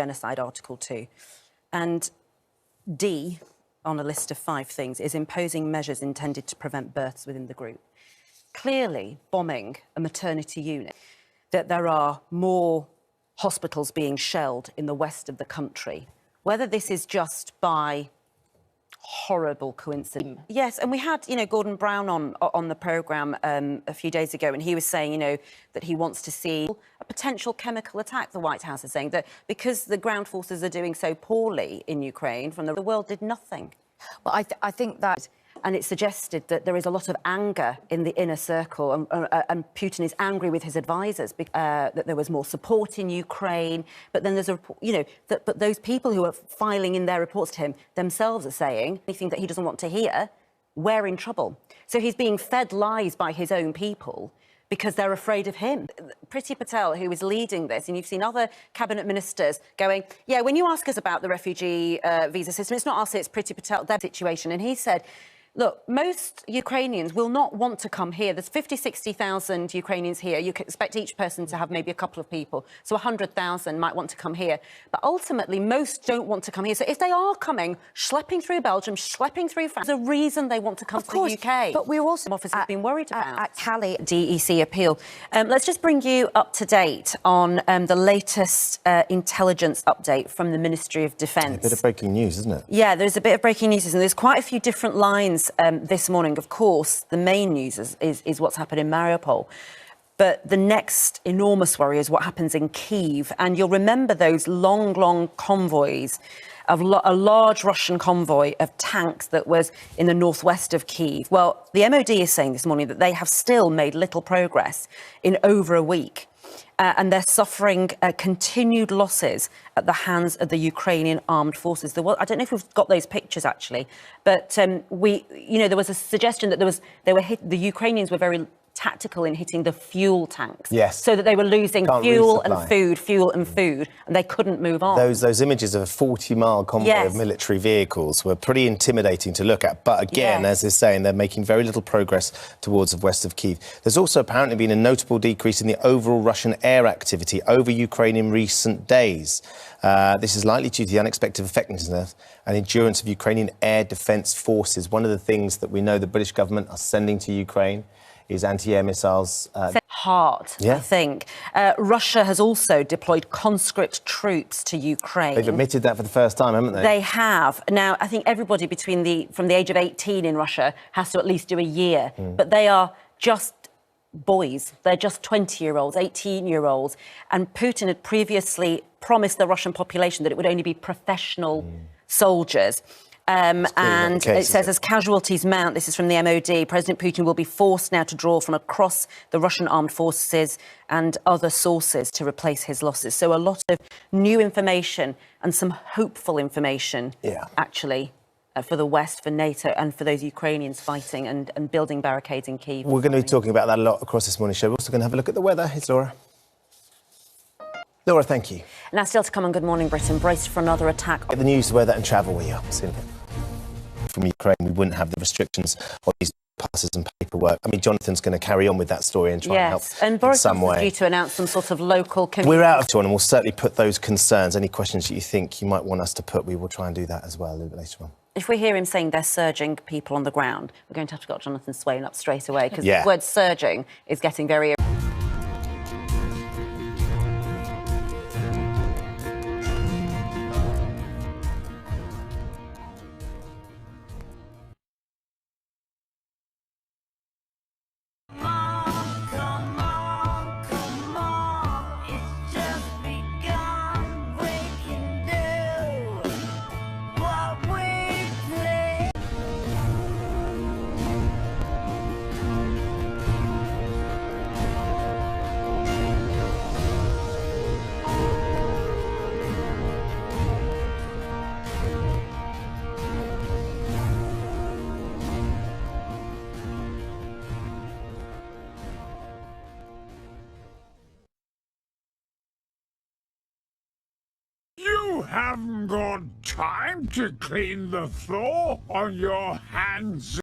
genocide, Article 2. And D, on a list of 5 things, is imposing measures intended to prevent births within the group. Clearly bombing a maternity unit, that there are more hospitals being shelled in the west of the country. Whether this is just by horrible coincidence. Yes, and we had, Gordon Brown on the programme a few days ago, and he was saying, that he wants to see a potential chemical attack. The White House is saying that because the ground forces are doing so poorly in Ukraine, the world did nothing. Well, I think that... And it suggested that there is a lot of anger in the inner circle, and Putin is angry with his advisors that there was more support in Ukraine. But then there's a report, but those people who are filing in their reports to him themselves are saying anything that he doesn't want to hear. We're in trouble. So he's being fed lies by his own people because they're afraid of him. Priti Patel, who is leading this, and you've seen other cabinet ministers going, yeah, when you ask us about the refugee visa system, it's not us, it's Priti Patel, their situation. And he said, look, most Ukrainians will not want to come here. There's 50, 60,000 Ukrainians here. You can expect each person to have maybe a couple of people. So 100,000 might want to come here. But ultimately, most don't want to come here. So if they are coming, schlepping through Belgium, schlepping through France, there's a reason they want to come to the UK. But we're also... Office has been worried about. At Calais. DEC appeal. Let's just bring you up to date on the latest intelligence update from the Ministry of Defence. A bit of breaking news, isn't it? Yeah, there's a bit of breaking news, and there's quite a few different lines this morning. Of course, the main news is what's happened in Mariupol. But the next enormous worry is what happens in Kyiv. And you'll remember those long convoys of a large Russian convoy of tanks that was in the northwest of Kyiv. Well, the MOD is saying this morning that they have still made little progress in over a week. And they're suffering continued losses at the hands of the Ukrainian armed forces. I don't know if we've got those pictures actually, but there was a suggestion that the Ukrainians were very tactical in hitting the fuel tanks. Yes. So that they were losing fuel and food, and they couldn't move on. Those images of a 40-mile convoy of military vehicles were pretty intimidating to look at. But again, as they're saying, they're making very little progress towards the west of Kyiv. There's also apparently been a notable decrease in the overall Russian air activity over Ukraine in recent days. This is likely due to the unexpected effectiveness and endurance of Ukrainian air defence forces. One of the things that we know the British government are sending to Ukraine is anti-air missiles. I think. Russia has also deployed conscript troops to Ukraine. They've admitted that for the first time, haven't they? They have. Now, I think everybody from the age of 18 in Russia has to at least do a year. But they are just boys. They're just 20-year-olds, 18-year-olds. And Putin had previously promised the Russian population that it would only be professional soldiers. And it says, as casualties mount, this is from the MOD, President Putin will be forced now to draw from across the Russian armed forces and other sources to replace his losses. So a lot of new information and some hopeful information, actually, for the West, for NATO and for those Ukrainians fighting and building barricades in Kyiv. We're going to be talking about that a lot across this morning's show. We're also going to have a look at the weather. Here's Laura. Laura, thank you. Now, still to come on Good Morning Britain, braced for another attack. Get the news, weather and travel we are soon. From Ukraine, we wouldn't have the restrictions on these passes and paperwork. I mean, Jonathan's going to carry on with that story and try and help and Boris in some way. is due to announce some sort of local... We're out of time, and we'll certainly put those concerns, any questions that you think you might want us to put, we will try and do that as well a little bit later on. If we hear him saying they're surging people on the ground, we're going to have to get Jonathan Swain up straight away, because the word surging is getting very... You haven't got time to clean the floor on your hands